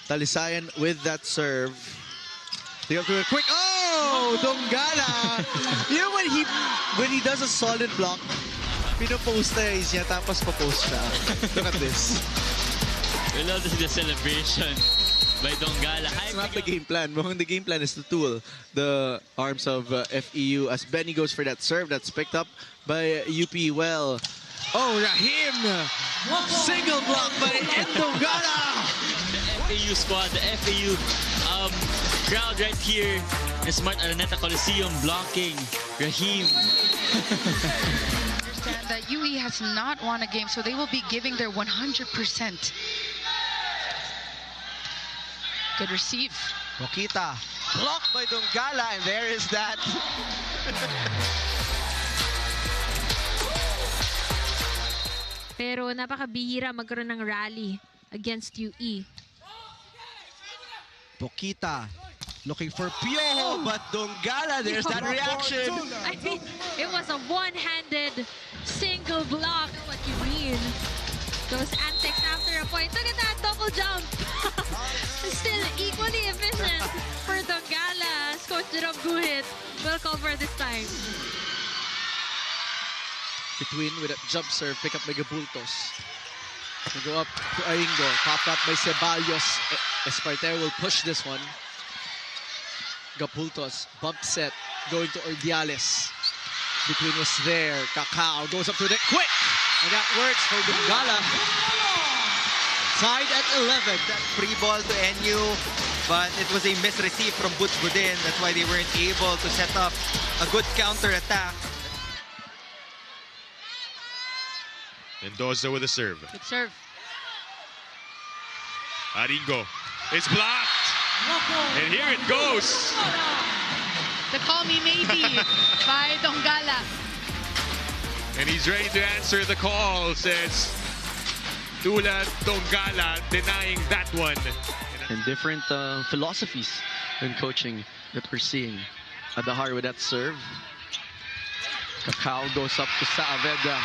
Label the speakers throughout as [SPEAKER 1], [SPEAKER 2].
[SPEAKER 1] Talisayan with that serve. They go to a quick. Oh, Ndongala! You know when he does a solid block, pinopost-ize niya tapos pa-post siya. Look at this.
[SPEAKER 2] We love to see the celebration by Ndongala.
[SPEAKER 1] That's not the game plan. The game plan is to tool the arms of FEU as Benny goes for that serve that's picked up by UP well. Oh, Rahim! Single block by Ndongala!
[SPEAKER 2] The FEU squad, the FEU crowd right here in Smart Araneta Coliseum blocking Rahim.
[SPEAKER 3] Understand that UE has not won a game, so they will be giving their 100%. Good receive.
[SPEAKER 4] Mokita, blocked by Ndongala, and there is that.
[SPEAKER 5] Pero napakabihira magkaroon ng rally against UE.
[SPEAKER 4] Mokita, looking for Pio, but Ndongala, there's that reaction.
[SPEAKER 5] I mean, it was a one-handed single block. What you mean? Those antics after a point. Look at that double jump. Still equally efficient for Ndongala. Coach Jerome Guhit will cover this time.
[SPEAKER 1] Between with a jump serve, pick up by Gabultos. They go up to Aingo, popped up by Ceballos. Espartero will push this one. Gabultos, bump set, going to Ordiales. Between was there. Kakao goes up to the quick, and that works for Ndongala. Tied at 11.
[SPEAKER 4] That free ball to NU, but it was a misreceive from Butch Budin. That's why they weren't able to set up a good counter-attack.
[SPEAKER 6] Mendoza with a serve.
[SPEAKER 5] Good serve.
[SPEAKER 6] Aringo is blocked. And here it goes.
[SPEAKER 3] The call me maybe by Ndongala.
[SPEAKER 6] And he's ready to answer the call, says Doula Ndongala, denying that one.
[SPEAKER 7] And different philosophies in coaching that we're seeing. Adahar with that serve. Kakao goes up to Saavedra.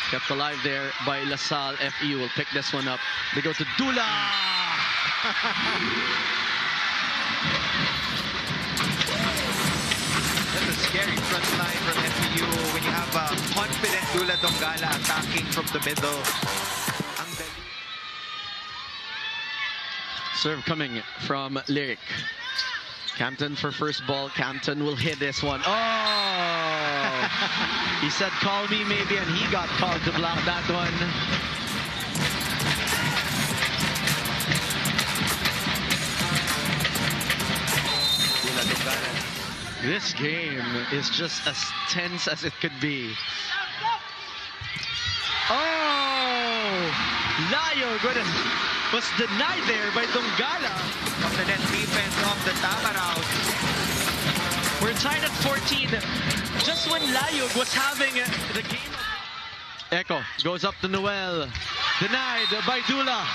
[SPEAKER 7] Kept alive there by LaSalle. FEU will pick this one up. They go to Doula.
[SPEAKER 4] That's a scary front line from FEU when you have a confident Doula Ndongala attacking from the middle.
[SPEAKER 7] Serve coming from Lyric. Campton for first ball. Campton will hit this one. Oh! He said, call me maybe, and he got called to block that one. This game is just as tense as it could be. Oh! Layo was denied there by Ndongala.
[SPEAKER 4] Of the net defense of the Tamaraws.
[SPEAKER 7] We're tied at 14. Just when Layog was having the game. Echo goes up to Noel. Denied by Doula.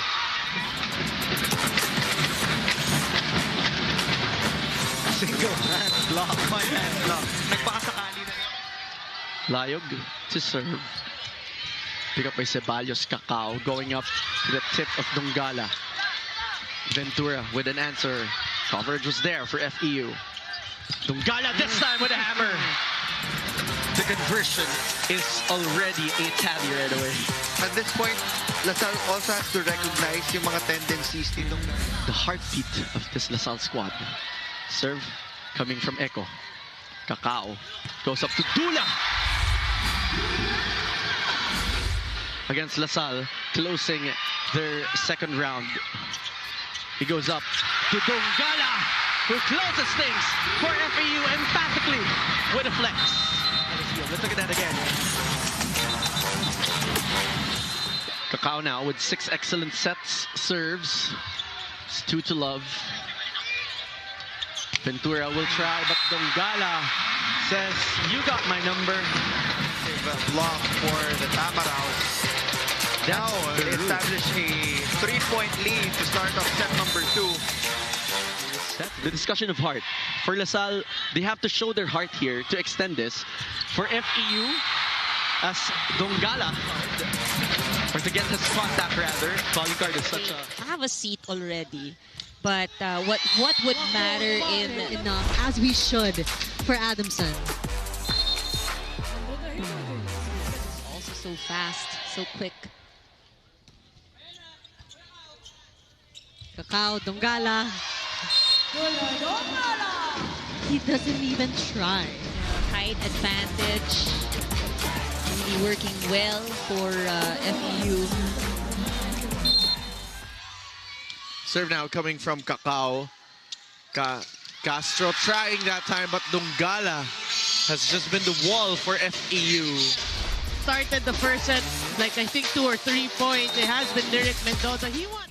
[SPEAKER 4] Single hand block, one hand block. Nagpakasakali na.
[SPEAKER 7] Layog to serve. Pick up by Ceballos. Kakao going up to the tip of Ndongala. Ventura with an answer. Coverage was there for FEU. Ndongala this time with a hammer. The conversion is already a tally right away.
[SPEAKER 4] At this point, LaSalle also has to recognize yung mga tendencies nitong
[SPEAKER 7] the heartbeat of this LaSalle squad. Serve coming from Echo. Kakao goes up to Doula. Against LaSalle, closing their second round. He goes up to Ndongala, who closes things for FEU emphatically with a flex. Let's look at that again. Kakao now with 6 excellent sets, serves. It's 2-0. Ventura will try, but Ndongala says, you got my number.
[SPEAKER 4] they've blocked for the Tamaraws. Now they establish a 3-point lead to start off set number 2.
[SPEAKER 7] The discussion of heart. For LaSalle, they have to show their heart here to extend this. For FEU, as Ndongala Or to get his contact, rather. Calling card is such a...
[SPEAKER 8] Have a seat already. But what would matter in as we should for Adamson. Also so fast, so quick. Kakao, Ndongala. He doesn't even try. Height advantage. Really working well for FEU.
[SPEAKER 1] Serve now coming from Kakao. Castro trying that time, but Ndongala has just been the wall for FEU.
[SPEAKER 9] Started the first set, like I think 2 or 3 points. It has been Derek Mendoza. He won.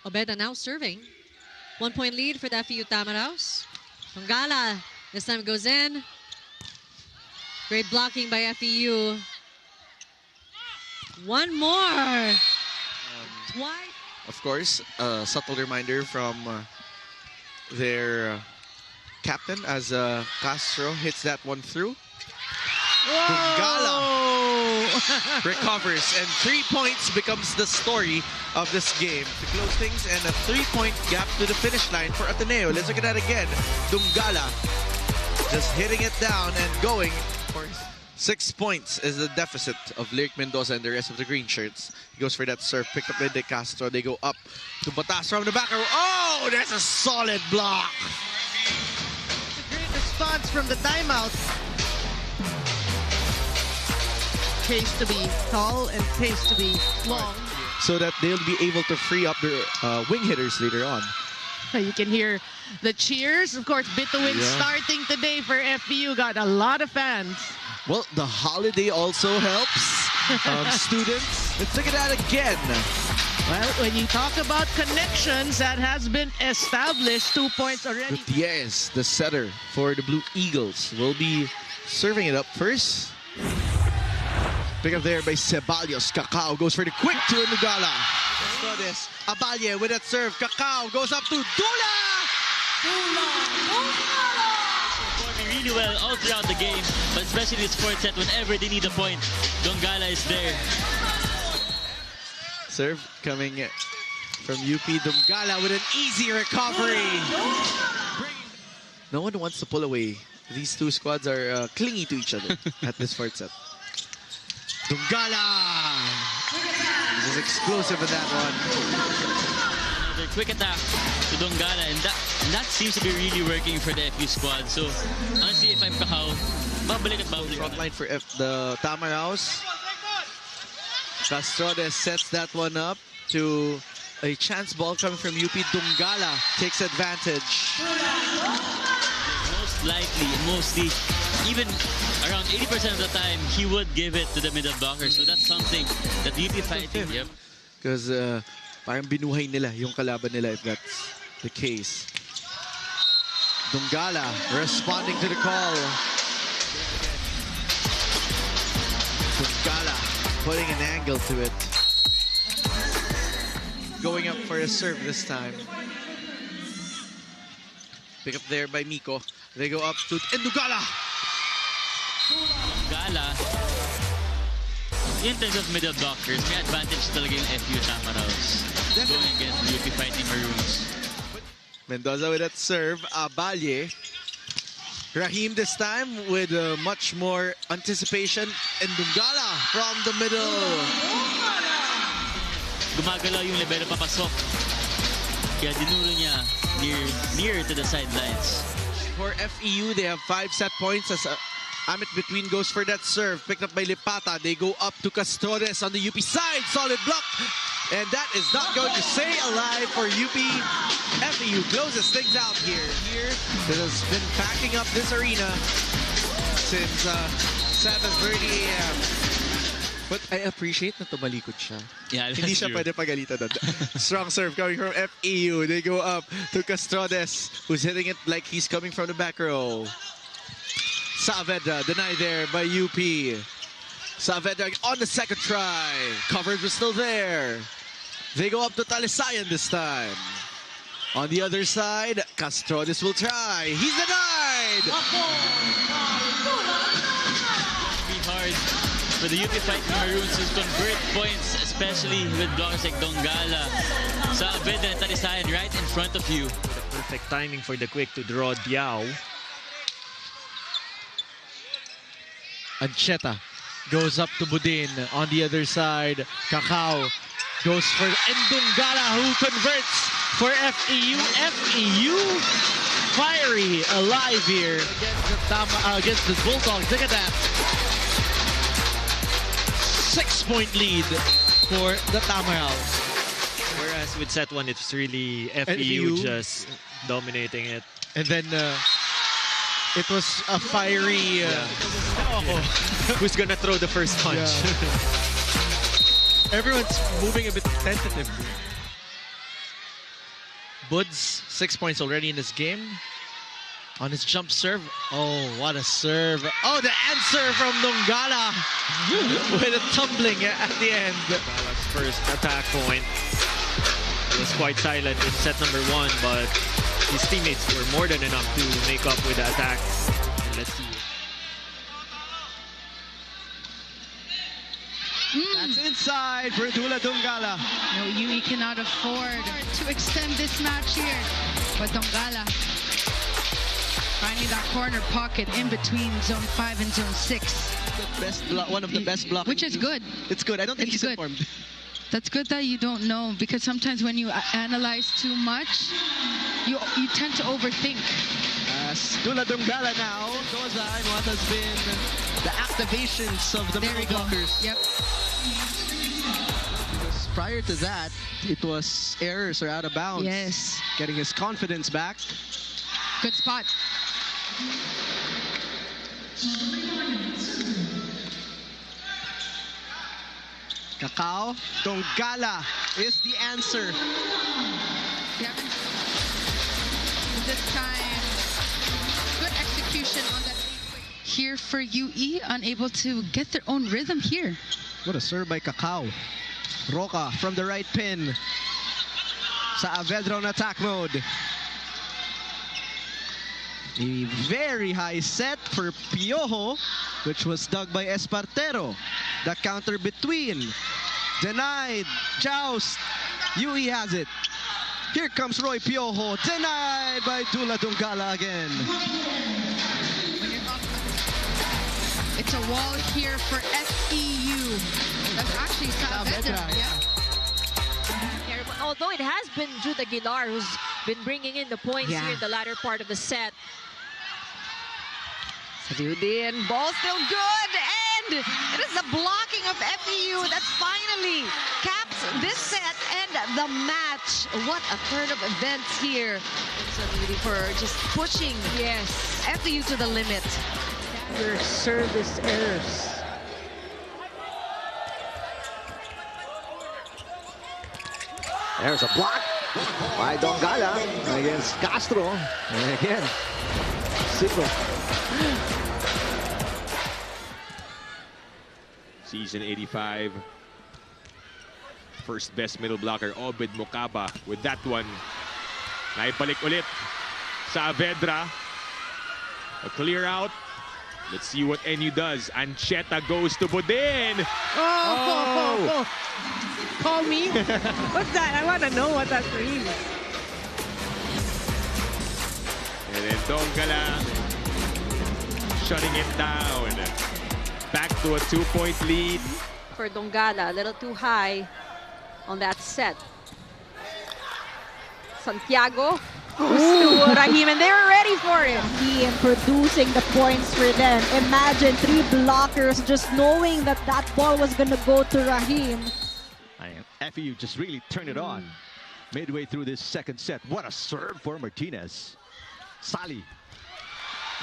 [SPEAKER 8] Obeda now serving. 1 point lead for the FEU Tamaraws. Ndongala this time goes in. Great blocking by FEU. One more. Twice.
[SPEAKER 1] Of course, a subtle reminder from their captain as Castro hits that one through. Ndongala recovers, and 3 points becomes the story of this game to close things, and a 3-point gap to the finish line for Ateneo. Let's look at that again. Ndongala just hitting it down and going for 6 points is the deficit of Lyric Mendoza and the rest of the green shirts. He goes for that serve, picked up by De Castro. They go up to Batas from the back row. Oh, there's a solid block.
[SPEAKER 9] It's a great response from the timeout. Pays to be tall and pays to be long.
[SPEAKER 1] So that they'll be able to free up their wing hitters later on.
[SPEAKER 9] You can hear the cheers. Of course, Bituin starting today for FEU. Got a lot of fans.
[SPEAKER 1] Well, the holiday also helps students. Let's look at that again.
[SPEAKER 9] Well, when you talk about connections, that has been established. 2 points already.
[SPEAKER 1] Yes, the setter for the Blue Eagles will be serving it up first. Pick up there by Ceballos. Kakao goes for the quick to Ndongala. Castro, Abalye with that serve. Kakao goes up to Doula!
[SPEAKER 2] Performing really well all throughout the game, but especially this fourth set, whenever they need a point, Ndongala is there.
[SPEAKER 1] Serve coming from UP. Ndongala with an easy recovery. No one wants to pull away. These two squads are clingy to each other at this fourth set. Ndongala! This is explosive in that one.
[SPEAKER 2] Another quick attack to Ndongala, and that seems to be really working for the FEU squad. So, honestly, if I'm Kakao, babalik at babalik.
[SPEAKER 1] Front line for the Tamaraws. Castro sets that one up to a chance ball coming from UP. Ndongala takes advantage.
[SPEAKER 2] Most likely, mostly, even around 80% of the time, he would give it to the middle blocker. So that's something that UP fighting. Yep.
[SPEAKER 1] Because parang binuhay nila yung kalaban nila if that's the case. Ndongala responding to the call. Ndongala putting an angle to it. Going up for a serve this time. Pick up there by Miko. They go up to Ndongala.
[SPEAKER 2] Ndongala, in terms of middle blockers, may advantage talaga yung FEU Tamaraws going against UP Fighting Maroons.
[SPEAKER 1] Mendoza with that serve. Abalye. Rahim this time with much more anticipation. And Ndongala from the middle.
[SPEAKER 2] Gumagalaw yung lebelo papasok. Kaya dinuro niya near to the sidelines.
[SPEAKER 1] For FEU, they have 5 set points as Amit Between goes for that serve. Picked up by Lipata. They go up to Castores on the UP side. Solid block. And that is not going to stay alive for UP. FEU closes things out here. That has been packing up this arena since 7:30 a.m. But I appreciate na tumalikod siya.
[SPEAKER 2] Yeah, that's
[SPEAKER 1] Hindi siya
[SPEAKER 2] true.
[SPEAKER 1] pwede pagalitan doon. Strong serve coming from FEU. They go up to Castrodes, who's hitting it like he's coming from the back row. Saavedra denied there by UP. Saavedra on the second try. Coverage was still there. They go up to Talisayan this time. On the other side, Castrodes will try. He's denied!
[SPEAKER 2] Be hard for the UP Fighting Maroons to convert points, especially with blockers like Ndongala. Saavedra and Talisayan right in front of you.
[SPEAKER 10] The perfect timing for the quick to draw Diao.
[SPEAKER 1] Ancheta goes up to Budin on the other side. Kakao goes for Ndongala, who converts for FEU. FEU fiery alive here against the Bulldogs. Look at that. 6-point lead for the Tamaraws.
[SPEAKER 10] Whereas with set 1, it's really FEU just dominating it.
[SPEAKER 1] And then it was a fiery...
[SPEAKER 10] Who's gonna throw the first punch?
[SPEAKER 1] Yeah. Everyone's moving a bit tentatively. Buds, 6 points already in this game. On his jump serve. Oh, what a serve. Oh, the answer from Ndongala with a tumbling at the end.
[SPEAKER 10] Ndongala's first attack point. It was quite silent in set number 1, but his teammates were more than enough to make up with the attacks. And let's see.
[SPEAKER 7] That's inside for Doula Ndongala.
[SPEAKER 3] No, UE cannot afford to extend this match here. But Ndongala finding that corner pocket in between zone 5 and zone 6.
[SPEAKER 7] One of the best blocks.
[SPEAKER 3] Which is good.
[SPEAKER 7] It's good. I don't think
[SPEAKER 3] It's
[SPEAKER 7] he's
[SPEAKER 3] good.
[SPEAKER 7] informed.
[SPEAKER 3] That's good that you don't know, because sometimes when you analyze too much, you tend to overthink.
[SPEAKER 7] Doula Ndongala now goes on what has been the activations of the middle blockers.
[SPEAKER 3] Yep.
[SPEAKER 7] Because prior to that, it was errors or out of bounds.
[SPEAKER 3] Yes.
[SPEAKER 7] Getting his confidence back.
[SPEAKER 3] Good spot.
[SPEAKER 7] Kakao, Ndongala is the answer.
[SPEAKER 3] Yep. This time, good execution on that. Here for UE, unable to get their own rhythm here.
[SPEAKER 7] What a serve by Kakao. Roca from the right pin. Saavedra on attack mode. A very high set for Piojo, which was dug by Espartero. The counter between. Denied. Joust. UE has it. Here comes Roy Piojo. Denied by Doula Ndongala again.
[SPEAKER 3] It's a wall here for FEU. That's actually Saavedra. Yeah.
[SPEAKER 11] Although it has been Jude Aguilar who's been bringing in the points here in the latter part of the set.
[SPEAKER 12] Saviudin, ball still good, and it is the blocking of FEU that finally caps this set and the match. What a turn of events here. Saviudin for just pushing FEU to the limit.
[SPEAKER 11] Your service errors.
[SPEAKER 13] There's a block by Ndongala against Castro. And again, signal.
[SPEAKER 6] Season 85. First best middle blocker, Obed Mokaba. With that one, naibalik ulit Saavedra. A clear out. Let's see what NU does. Ancheta goes to Budin.
[SPEAKER 9] Oh. Call me? What's that? I want to know what that means.
[SPEAKER 6] And then Ndongala shutting it down. Back to a 2-point lead.
[SPEAKER 11] For Ndongala, a little too high on that set. Santiago goes to Rahim, and they were ready for it.
[SPEAKER 14] He and producing the points for them. Imagine 3 blockers just knowing that that ball was going to go to Rahim.
[SPEAKER 13] FEU just really turned it on midway through this second set. What a serve for Martinez. Sali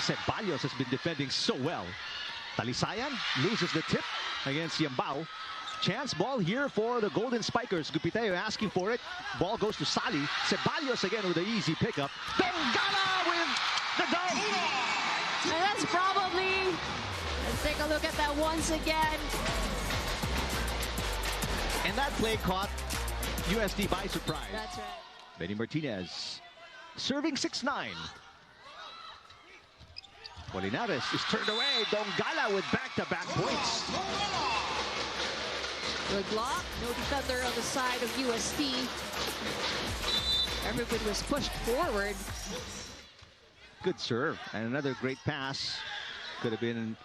[SPEAKER 13] said Balios has been defending so well. Talisayan loses the tip against Yambao. Chance ball here for the Golden Spikers. Gupiteo asking for it. Ball goes to Sali. Ceballos again with an easy pickup. Ndongala with the dunk.
[SPEAKER 11] And that's probably, let's take a look at that once again.
[SPEAKER 13] And that play caught USD by surprise.
[SPEAKER 11] That's right.
[SPEAKER 13] Benny Martinez serving 6-9. Polinares is turned away. Ndongala with back-to-back points.
[SPEAKER 11] Good block. No defender on the side of UST. Everyone was pushed forward.
[SPEAKER 13] Good serve. And another great pass. Could have been an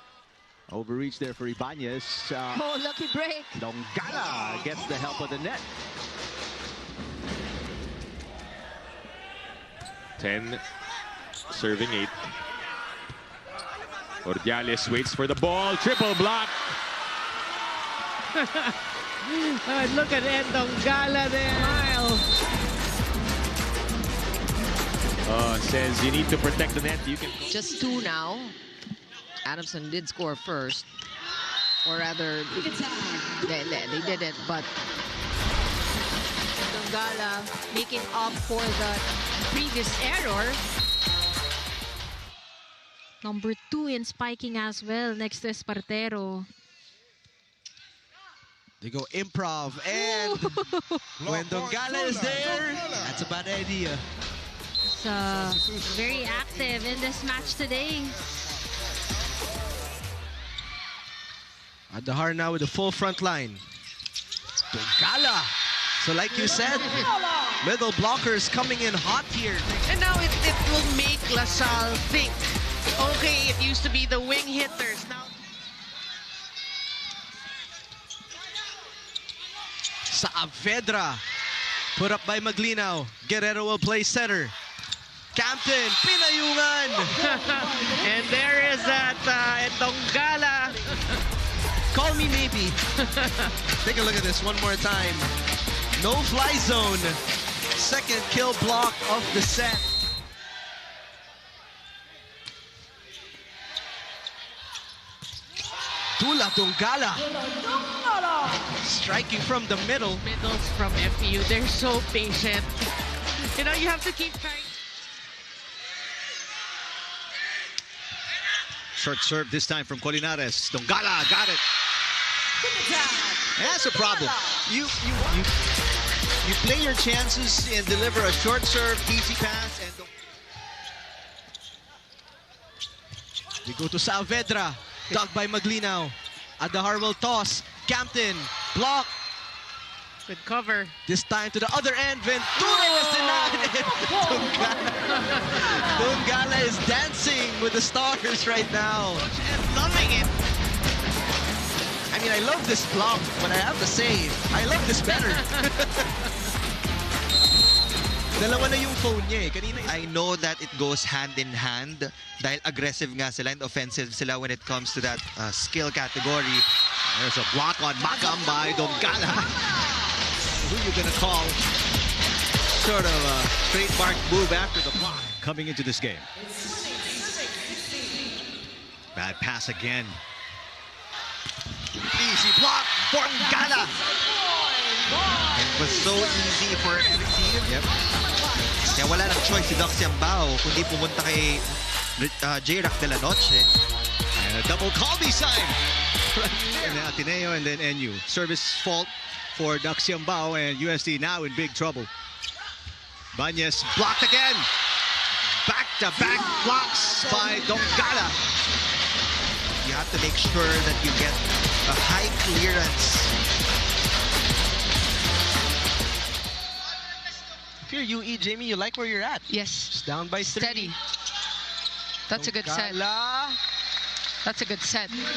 [SPEAKER 13] overreach there for Ibanez.
[SPEAKER 11] Oh, lucky break.
[SPEAKER 13] Ndongala gets the help of the net.
[SPEAKER 6] 10, serving 8. Ordiales waits for the ball. Triple block.
[SPEAKER 9] Look at Ndongala there.
[SPEAKER 6] Says you need to protect the net. You can
[SPEAKER 12] Just 2 now. Adamson did score first. Or rather, they didn't, but
[SPEAKER 5] Ndongala making up for the previous error. Number 2 in spiking as well next to Espartero.
[SPEAKER 1] They go improv, and when Ndongala is there, that's a bad idea.
[SPEAKER 5] So, very active in this match today.
[SPEAKER 1] Adahar now with the full front line. Ndongala. So like you said, middle blockers coming in hot here.
[SPEAKER 9] And now it will make LaSalle think, okay, it used to be the wing hitters. Now
[SPEAKER 1] Saavedra, put up by Maglinaw. Guerrero will play center. Campton, pinayungan.
[SPEAKER 9] and there is that Ndongala.
[SPEAKER 1] Call me maybe. Take a look at this one more time. No fly zone. Second kill block of the set. Doula Ndongala. Striking from the middle.
[SPEAKER 9] Middles from FEU, they're so patient. You know, you have to keep trying.
[SPEAKER 13] Short serve this time from Colinares. Ndongala got it. That's a problem.
[SPEAKER 1] You play your chances and deliver a short serve, easy pass, and we go to Saavedra, dug by Maglinaw. Adahar will toss. Campton, block.
[SPEAKER 9] Good cover.
[SPEAKER 1] This time to the other end. Ventura was denied. Ndongala is dancing with the stars right now.
[SPEAKER 9] And loving it.
[SPEAKER 1] I mean, I love this block, but I have to say, I love this better. Dalawa na yung phone niya eh. Kanina,
[SPEAKER 4] I know that it goes hand in hand dahil aggressive nga sila and offensive sila when it comes to that skill category.
[SPEAKER 13] There's a block on Magam by Ndongala. Who you gonna call? Sort of a trademark move after the block coming into this game. Bad pass again.
[SPEAKER 4] Easy block for Ndongala. It was so easy for it to receive.
[SPEAKER 13] Yep.
[SPEAKER 4] Kaya wala nang choice si Doc Siambao kundi pumunta kay J-Rack de la Noche.
[SPEAKER 13] And a double call this time. And Ateneo and then NU. Service fault for Doc Siambao, and UST now in big trouble. Ibanez blocked again. Back-to-back blocks by Ndongala.
[SPEAKER 4] You have to make sure that you get a high clearance.
[SPEAKER 1] if you're UE, Jamie, you like where you're at.
[SPEAKER 3] Yes.
[SPEAKER 1] It's down by 3.
[SPEAKER 3] Steady. That's a good set. That's a good set. Very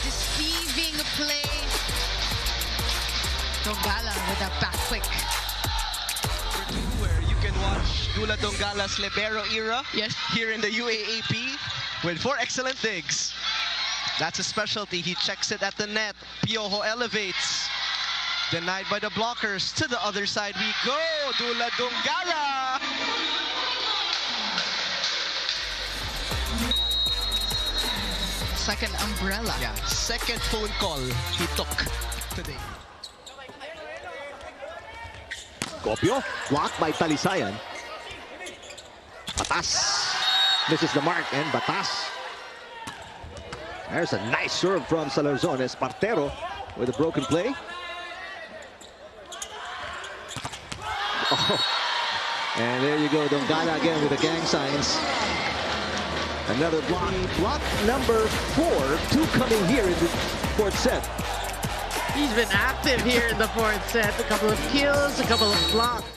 [SPEAKER 3] deceiving play. Ndongala with a back quick.
[SPEAKER 1] Where you can watch Doula Ndongala's libero era here in the UAAP with 4 excellent digs. That's a specialty. He checks it at the net. Piojo elevates. Denied by the blockers. To the other side we go. Doula Ndongala.
[SPEAKER 3] Second umbrella.
[SPEAKER 1] Yeah, second phone call he took today.
[SPEAKER 13] Copio, blocked by Talisayan. Batas misses the mark, and Batas. There's a nice serve from Salarzon. Espartero with a broken play. Oh. And there you go, Ndongala again with the gang signs. Another block. Block number 4, 2 coming here in the 4th set.
[SPEAKER 9] He's been active here in the fourth set. A couple of kills, a couple of blocks.